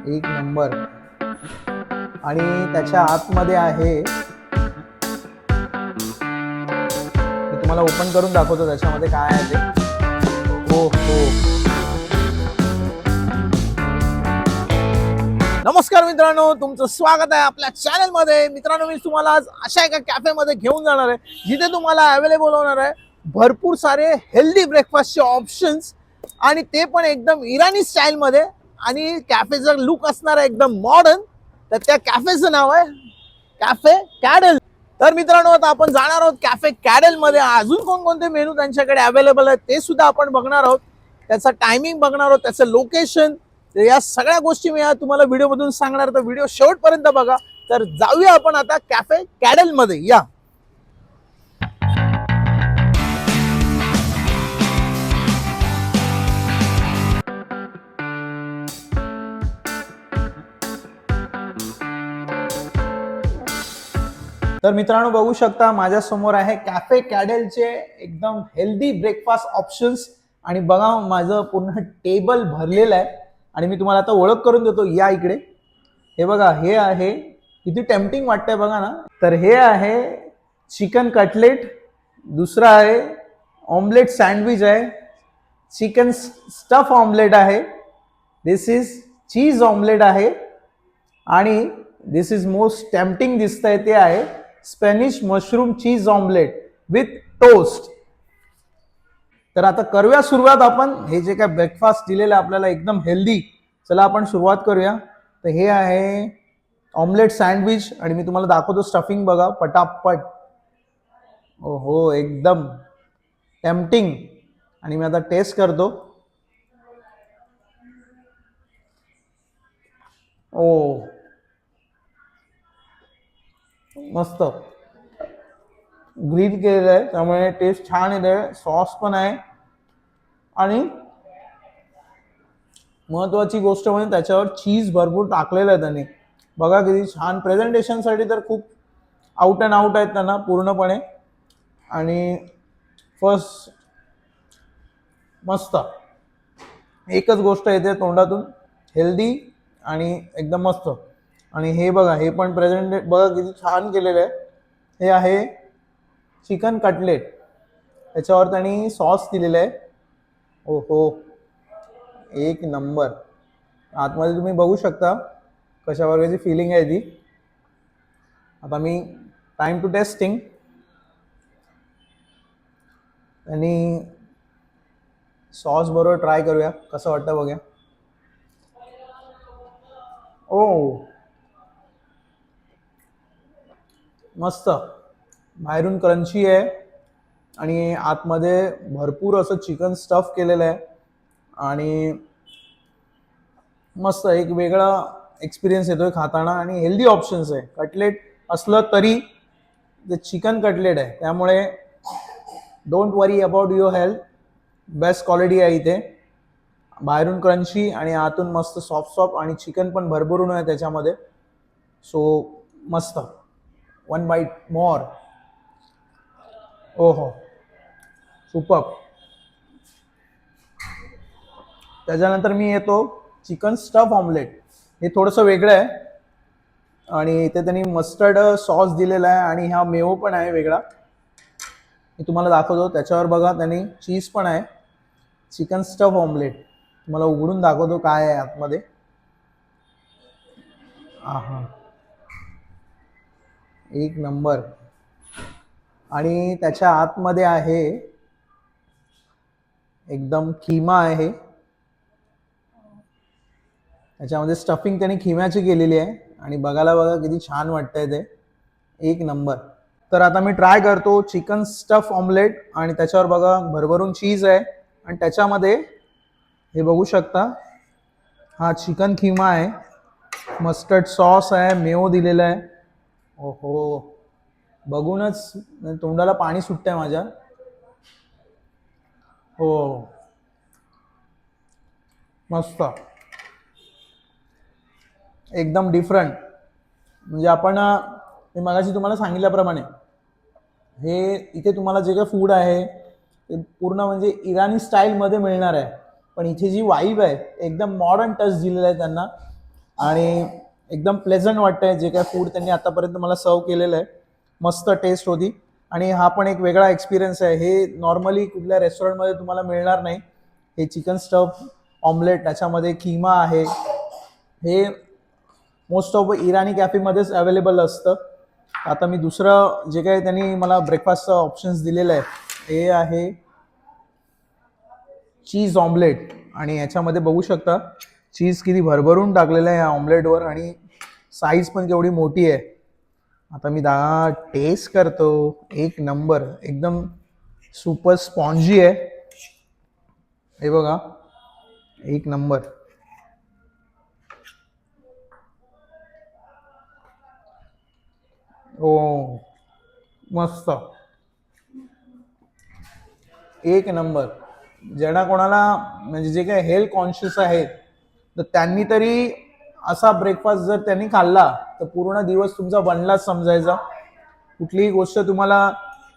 एक नंबर. आणि त्याच्या आतमध्ये आहे, मी तुम्हाला ओपन करून दाखवतो त्याच्यामध्ये काय आहे ते. हो हो. नमस्कार मित्रांनो, तुमचं स्वागत आहे आपल्या चॅनलमध्ये. मित्रांनो, मी तुम्हाला आज अशा एका कॅफेमध्ये घेऊन जाणार आहे जिथे तुम्हाला अवेलेबल होणार आहे भरपूर सारे हेल्दी ब्रेकफास्टचे ऑप्शन्स, आणि ते पण एकदम इराणी स्टाईलमध्ये. आणि कॅफेचा लुक असणार आहे एकदम मॉडर्न. तर त्या कॅफेचं नाव आहे कॅफे कॅडल. तर मित्रांनो, आता आपण जाणार आहोत कॅफे कॅडल मध्ये. अजून कोणकोणते मेनू त्यांच्याकडे अवेलेबल आहेत ते सुद्धा आपण बघणार आहोत. त्याचा टायमिंग बघणार आहोत, त्याचं लोकेशन, या सगळ्या गोष्टी मी तुम्हाला व्हिडिओ मधून सांगणार. तर व्हिडिओ शेवटपर्यंत बघा. तर जाऊया आपण आता कॅफे कॅडल मध्ये. या. तर मित्रांनो, बघू शकता माझ्या समोर आहे कॅफे कॅडलचे एकदम हेल्दी ब्रेकफास्ट ऑप्शन्स. आणि बघा, माझं पूर्ण टेबल भरलेलं आहे. आणि मी तुम्हाला आता ओळख करून देतो. या इकडे. हे बघा, हे आहे, किती टेम्पटिंग वाटतंय बघा ना. तर हे आहे चिकन कटलेट. दुसरा आहे ऑमलेट सँडविच आहे. चिकन स्टफ ऑमलेट आहे. दिस इज चीज ऑमलेट आहे. आणि दिस इज मोस्ट टेम्पटिंग दिसतंय ते आहे Spanish mushroom cheese omelette with toast. तर आता करूया सुरुवात आपण. हे जे काय ब्रेकफास्ट दिलेलं आहे आपल्याला एकदम हेल्दी, चला आपण सुरुवात करूया. तर हे आहे ऑमलेट सँडविच आणि मी तुम्हाला दाखवतो स्टफिंग. बघा पटापट. हो, एकदम टेम्पटिंग. आणि मी आता टेस्ट करतो. ओ, मस्त ग्रिल केलेलं आहे त्यामुळे टेस्ट छान येते. सॉस पण आहे. आणि महत्वाची गोष्ट म्हणजे त्याच्यावर चीज भरपूर टाकलेलं आहे त्यांनी. बघा किती छान. प्रेझेंटेशनसाठी तर खूप आउट अँड आउट आहेत त्यांना पूर्णपणे. आणि फर्स्ट मस्त. एकच गोष्ट येते तोंडातून, हेल्दी आणि एकदम मस्त. आणि हे बघा, हे पण प्रेझेंट बघा किती छान केलेलं आहे. हे आहे चिकन कटलेट. त्याच्यावर त्यांनी सॉस दिलेलं आहे. ओ हो, एक नंबर. आतमध्ये तुम्ही बघू शकता कशा प्रकारची फिलिंग आहे ती. आता मी टाइम टू टेस्टिंग. आणि सॉस बरोबर ट्राय करूया कसं वाटतं बघूया. ओ, मस्त. बाहेरून क्रंची आहे आणि आतमध्ये भरपूर असं चिकन स्टफ केलेलं आहे. आणि मस्त एक वेगळा एक्सपिरियन्स येतोय खाताना. आणि हेल्दी ऑप्शन्स आहे. कटलेट असलं तरी ते चिकन कटलेट आहे त्यामुळे don't worry about your health. Best quality आहे इथे. बाहेरून क्रंची आणि आतून मस्त सॉफ्ट सॉफ्ट. आणि चिकन पण भरभरून आहे त्याच्यामध्ये. सो मस्त. वन बाईट मोर. ओहो, सुपर. त्याच्यानंतर मी येतो चिकन स्टफ ऑमलेट. हे थोडंसं वेगळं आहे. आणि इथे त्यांनी मस्टर्ड सॉस दिलेला आहे आणि हा मेवो पण आहे वेगळा. मी तुम्हाला दाखवतो. त्याच्यावर बघा त्यांनी चीज पण आहे. चिकन स्टफ ऑमलेट तुम्हाला उघडून दाखवतो काय आहे आतमध्ये. हा, एक नंबर. आणि त्याच्या आतमध्ये आहे एकदम खिमा आहे. त्याच्यामध्ये स्टफिंग त्यांनी खिम्याची केलेली आहे. आणि बघायला बघा किती छान वाटतंय ते. एक नंबर. तर आता मी ट्राय करतो चिकन स्टफ ऑमलेट. आणि त्याच्यावर बघा भरभरून चीज आहे. आणि त्याच्यामध्ये हे बघू शकता हा चिकन खिमा आहे. मस्टर्ड सॉस आहे. मेयो दिलेला आहे. ओहो, बघूनच तोंडाला पाणी सुटतंय माझ्या. हो, मस्त. एकदम डिफरंट. म्हणजे आपण मी मगाशी तुम्हाला सांगितल्याप्रमाणे हे इथे तुम्हाला जे काही फूड आहे ते पूर्ण म्हणजे इराणी स्टाईलमध्ये मिळणार आहे. पण इथे जी वाईब आहे एकदम मॉडर्न टच दिलेला आहे त्यांना. आणि एकदम प्लेझंट वाटतंय जे काय फूड त्यांनी आतापर्यंत मला सर्व केलेलं आहे. मस्त टेस्ट होती आणि हा पण एक वेगळा एक्सपिरियन्स आहे. हे नॉर्मली कुठल्या रेस्टॉरंटमध्ये तुम्हाला मिळणार नाही. हे चिकन स्टफ ऑमलेट, त्याच्यामध्ये किमा आहे. हे मोस्ट ऑफ इराणी कॅफेमध्येच अवेलेबल असतं. आता मी दुसरं जे काही त्यांनी मला ब्रेकफास्टचं ऑप्शन्स दिलेलं आहे हे आहे चीज ऑमलेट आणि याच्यामध्ये बघू शकता चीज किती भरभरून टाकलेलं आहे या ऑमलेटवर आणि साईज पण केवढी मोठी आहे. आता मी टेस्ट करतो. एक नंबर, एकदम सुपर स्पॉन्जी आहे. हे बघा, एक नंबर. ओ मस्त, एक नंबर. ज्यांना कोणाला म्हणजे जे काही हेल्थ कॉन्शियस आहेत तर त्यांनी तरी असा ब्रेकफास्ट जर त्यांनी खाल्ला तर पूर्ण दिवस तुमचा बनलाच समजायचा. कुठलीही गोष्ट तुम्हाला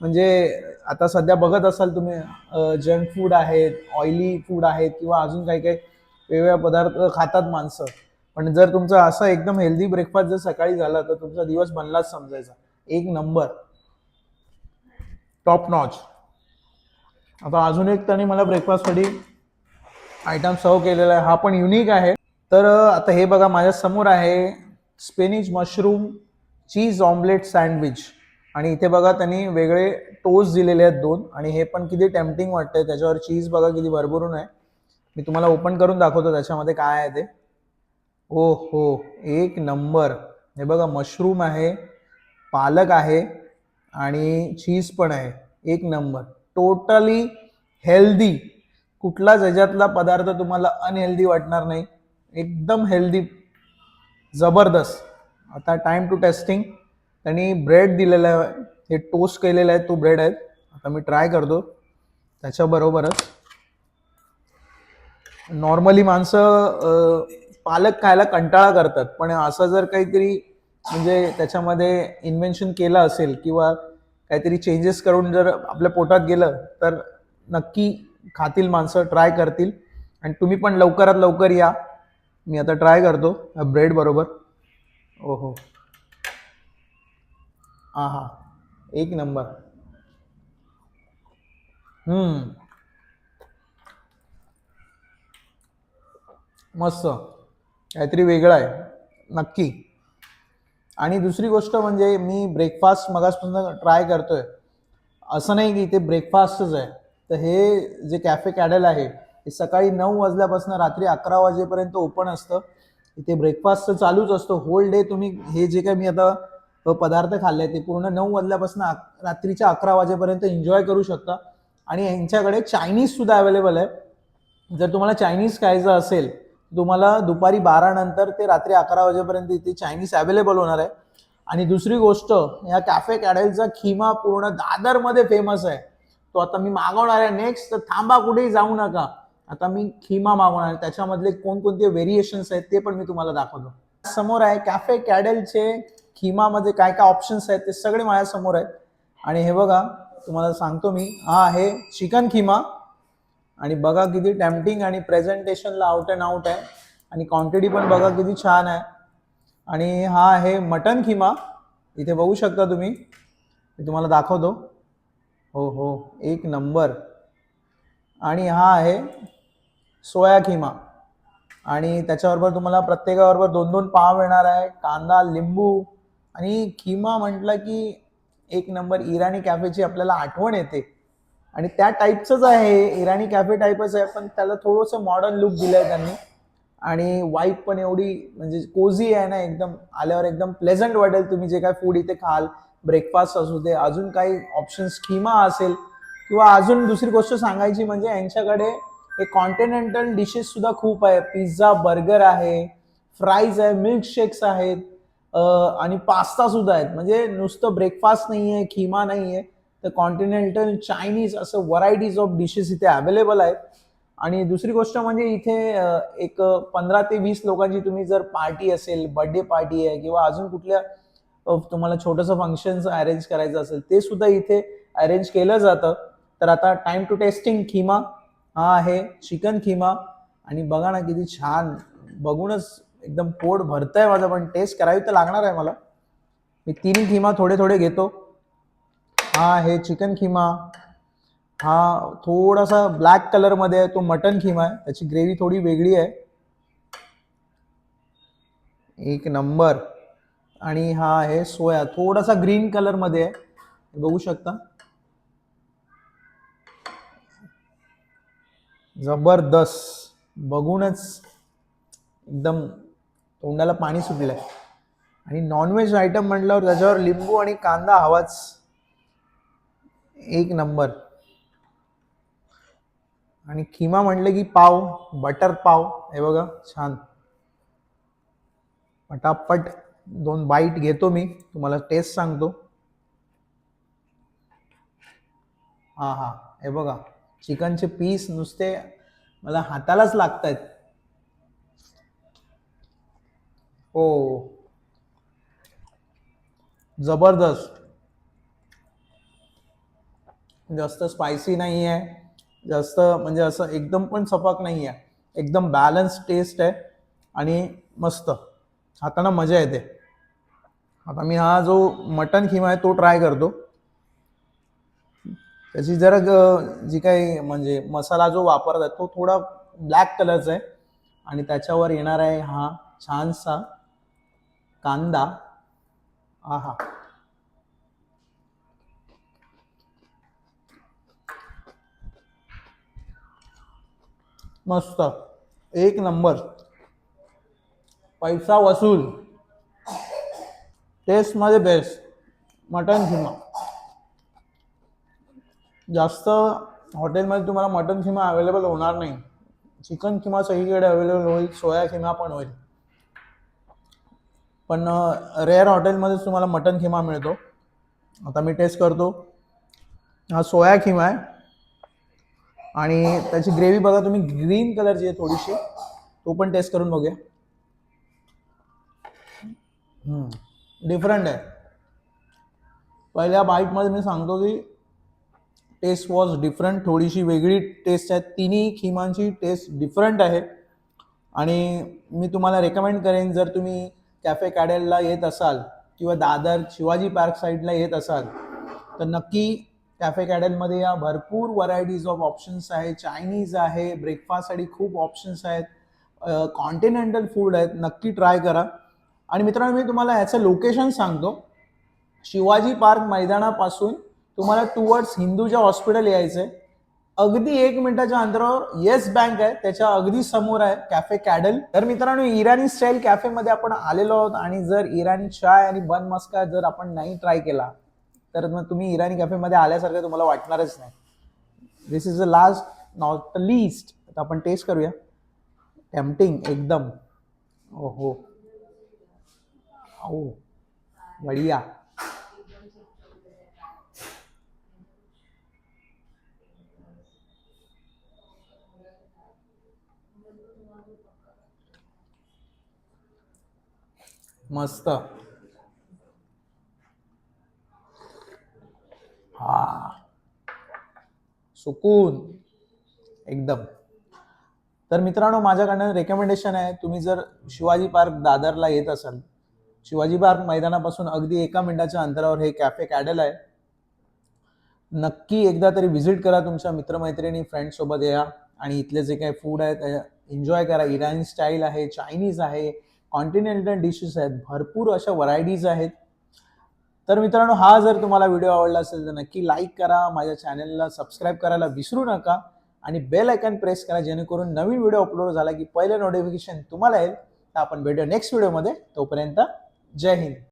म्हणजे आता सध्या बघत असाल तुम्ही जंक फूड आहेत, ऑइली फूड आहेत किंवा अजून काही काही वेगवेगळे पदार्थ खातात माणसं, पण जर तुमचा असा एकदम हेल्दी ब्रेकफास्ट जर सकाळी झाला तर तुमचा दिवस बनलाच समजायचा. एक नंबर, टॉप नॉच. आता अजून एक त्यांनी मला ब्रेकफास्टसाठी आयटम सर्व केलेला आहे, हा पण युनिक आहे. तर आता हे बघा माझ्या समोर आहे स्पेनिश मशरूम चीज ऑमलेट सँडविच आणि इथे बघा त्यांनी वेगळे टोस्ट दिलेले आहेत 2 आणि हे पण किती टेम्पटिंग वाटतंय. त्याच्यावर चीज बघा किती भरभरून आहे. मी तुम्हाला ओपन करून दाखवतो त्याच्यामध्ये काय आहे ते. ओ हो, एक नंबर. हे बघा मशरूम आहे, पालक आहे आणि चीज पण आहे. एक नंबर, टोटली हेल्दी. कुठलाच ह्याच्यातला पदार्थ तुम्हाला अनहेल्दी वाटणार नाही. एकदम हेल्दी, जबरदस्त. आता टाइम टू टेस्टिंग. त्यांनी ब्रेड दिलेला आहे, हे टोस्ट केलेलं आहे तो ब्रेड आहे. आता मी ट्राय करतो. त्याच्याबरोबरच नॉर्मली माणसं पालक खायला कंटाळा करतात, पण असं जर काहीतरी म्हणजे त्याच्यामध्ये इन्व्हेन्शन केलं असेल किंवा काहीतरी चेंजेस करून जर आपल्या पोटात गेलं तर नक्की खातील माणसं, ट्राय करतील. आणि तुम्ही पण लवकरात लवकर या. मी आता ट्राय करतो ब्रेड बरोबर. ओहो, हा हा, एक नंबर. मस्त, काहीतरी वेगळं आहे नक्की. आणि दुसरी गोष्ट म्हणजे मी ब्रेकफास्ट मगासपासून ट्राय करतोय. असं नाही की इथे ब्रेकफास्टच आहे, तर हे जे कॅफे कॅडल आहे हे सकाळी 9 वाजल्यापासून रात्री 11 वाजेपर्यंत ओपन असतं. इथे ब्रेकफास्ट चालूच असतो होल डे. तुम्ही हे जे काय मी आता पदार्थ खाल्ले ते पूर्ण 9 वाजल्यापासून रात्रीच्या 11 वाजेपर्यंत एन्जॉय करू शकता. आणि यांच्याकडे चायनीज सुद्धा अवेलेबल आहे. जर तुम्हाला चायनीज खायचं असेल तुम्हाला दुपारी 12 नंतर ते रात्री 11 वाजेपर्यंत इथे चायनीज अवेलेबल होणार आहे. आणि दुसरी गोष्ट, या कॅफे कॅडेलचा खिमा पूर्ण दादरमध्ये फेमस आहे. तो आता मी मागवणार आहे नेक्स्ट, तर थांबा कुठेही जाऊ नका. आता मी खिमा मागवणार आहे, त्याच्यामधले कोणकोणते व्हेरिएशन्स आहेत ते पण मी तुम्हाला दाखवतो. समोर आहे कॅफे कॅडेलचे खिमामध्ये काय काय ऑप्शन्स आहेत ते सगळे माझ्या समोर आहेत. आणि हे बघा तुम्हाला सांगतो मी, हा आहे चिकन खिमा आणि बघा किती टेम्पटिंग आणि प्रेझेंटेशनला आउट अँड आउट आहे आणि क्वांटिटी पण बघा किती छान आहे. आणि हा आहे मटन खिमा, इथे बघू शकता तुम्ही, मी तुम्हाला दाखवतो. हो हो, एक नंबर. आणि हा आहे सोया खिमा आणि त्याच्याबरोबर तुम्हाला प्रत्येकाबरोबर 2-2 पाव येणार आहे, कांदा, लिंबू. आणि खिमा म्हटलं की एक नंबर इराणी कॅफेची आपल्याला आठवण येते. आणि त्या टाईपचंच आहे, इराणी कॅफे टाईपच आहे, पण त्याला थोडंसं मॉडर्न लुक दिलंय त्यांनी. आणि वाईब पण एवढी म्हणजे कोझी आहे ना, एकदम आल्यावर एकदम प्लेझंट वाटेल. तुम्ही जे काय फूड इथे खाल, ब्रेकफास्ट असू दे, अजून काही ऑप्शन स्कीमा असेल किंवा अजून दुसरी गोष्ट सांगायची म्हणजे यांच्याकडे हे कॉन्टिनेंटल डिशेस सुद्धा खूप आहे. पिझ्झा, बर्गर आहे, फ्राईज आहे, मिल्कशेक्स आहेत आणि पास्ता सुद्धा आहेत. म्हणजे नुसतं ब्रेकफास्ट नाही आहे, खिमा नाही आहे, तर कॉन्टिनेंटल, चायनीज असं व्हरायटीज ऑफ डिशेस इथे अवेलेबल आहेत. आणि दुसरी गोष्ट म्हणजे इथे एक 15 ते 20 लोकांची तुम्ही जर पार्टी असेल, बर्थडे पार्टी आहे किंवा अजून कुठल्या तुम्हाला छोटंसं फंक्शन अरेंज करायचं असेल ते सुद्धा इथे अरेंज केलं जातं. तर आता टाइम टू टेस्टिंग खिमा. हा आहे चिकन खिमा आणि बघा ना किती छान, बघूनच एकदम पोट भरतंय माझं, पण टेस्ट करावी तर लागणार आहे मला. मी तिन्ही खिमा थोडे थोडे घेतो. हा हे चिकन खिमा, हा थोडासा ब्लॅक कलर मध्ये आहे तो मटन खिमा आहे, त्याची ग्रेव्ही थोडी वेगळी आहे. एक नंबर. आणि हा आहे सोया, थोडासा ग्रीन कलर मध्ये आहे, बघू शकता. जबरदस्त, बघूनच एकदम तोंडाला पाणी सुटलंय. आणि नॉनव्हेज आयटम म्हटल्यावर त्याच्यावर लिंबू आणि कांदा हवाच. एक नंबर. आणि खिमा म्हटलं की पाव, बटर पाव, हे बघा छान. पटापट 2 बाईट घेतो मी, तुम्हाला टेस्ट सांगतो. हा हा, हे बघा चिकनचे पीस नुसते मला हातालाच लागतायत. हो, जबरदस्त. जास्त स्पायसी नाही आहे, जास्त म्हणजे असं एकदम पण सपक नाही आहे, एकदम बॅलन्स टेस्ट आहे आणि मस्त, खाताना मजा येते. आता मी हा जो मटन खिमा आहे तो ट्राय करतो. त्याची जरा जी काही म्हणजे मसाला जो वापरतात तो थोडा ब्लॅक कलरचा आहे, आणि त्याच्यावर येणार आहे हा छानसा कांदा. आहा, मस्त, एक नंबर, पैसा वसूल, टेस्ट मध्ये बेस्ट. मटन खिमा जास्त हॉटेलमध्ये तुम्हाला मटन खिमा अवेलेबल होणार नाही. चिकन खिमा सगळीकडे अवेलेबल होईल, सोया खिमा पण होईल, पण रेअर हॉटेलमध्येच तुम्हाला मटन खिमा मिळतो. आता मी टेस्ट करतो. हा सोया खिमा आहे आणि त्याची ग्रेव्ही बघा तुम्ही, ग्रीन कलरची आहे थोडीशी, तो पण टेस्ट करून बघूया. डिफरंट आहे. पहिल्या बाईटमध्ये मी सांगतो की टेस्ट वॉज डिफरंट, थोडीशी वेगळी टेस्ट आहे. तिन्ही खिमांची टेस्ट डिफरंट आहे. आणि मी तुम्हाला रेकमेंड करेन, जर तुम्ही कॅफे कॅडेलला येत असाल किंवा दादर शिवाजी पार्क साईडला येत असाल तर नक्की कॅफे कॅडेलमध्ये या. भरपूर व्हरायटीज ऑफ ऑप्शन्स आहे, चायनीज आहे, ब्रेकफास्टसाठी खूप ऑप्शन्स आहेत, कॉन्टिनेंटल फूड आहेत, नक्की ट्राय करा. आणि मित्रांनो मी तुम्हाला ह्याचं लोकेशन सांगतो. शिवाजी पार्क मैदानापासून तुम्हाला टुवर्ड्स हिंदूजा हॉस्पिटल यायचंय, अगदी 1 मिनिटाच्या अंतरावर येस बँक आहे, त्याच्या अगदी समोर आहे कॅफे कॅडल. तर मित्रांनो इराणी स्टाईल कॅफे मध्ये आपण आलेलो आहोत, आणि जर इराणी चाय आणि बन मस्का जर आपण नाही ट्राय केला तर मग तुम्ही इराणी कॅफे मध्ये आल्यासारखं तुम्हाला वाटणारच नाही. This is the last not the least. आता आपण टेस्ट करूया. टेम्पटिंग एकदम. ओहो, ओ बढिया. मस्त. हा, सुकून एकदम. तर मित्रांनो माझ्याकडनं रेकमेंडेशन आहे, तुम्ही जर शिवाजी पार्क दादरला येत असाल, शिवाजी पार्क मैदानापासून अगदी 1 मिनिटाच्या अंतरावर हे कॅफे कॅडल आहे. नक्की एकदा तरी व्हिजिट करा, तुमच्या मित्रमैत्रिणी फ्रेंड सोबत या आणि इथले जे काही फूड आहे एन्जॉय करा. इराणी स्टाईल आहे, चायनीज आहे, कॉन्टिनेंटल डिशेस आहेत, भरपूर अशा व्हरायटीज आहेत. तर मित्रांनो हा जर तुम्हाला व्हिडिओ आवडला असेल तर नक्की लाईक करा, माझ्या चॅनलला सबस्क्राईब करायला विसरू नका आणि बेल आयकॉन प्रेस करा, जेणेकरून नवीन व्हिडिओ अपलोड झाला की पहिले नोटिफिकेशन तुम्हाला येईल. तर आपण भेटूया नेक्स्ट व्हिडिओमध्ये. तोपर्यंत जय हिंद.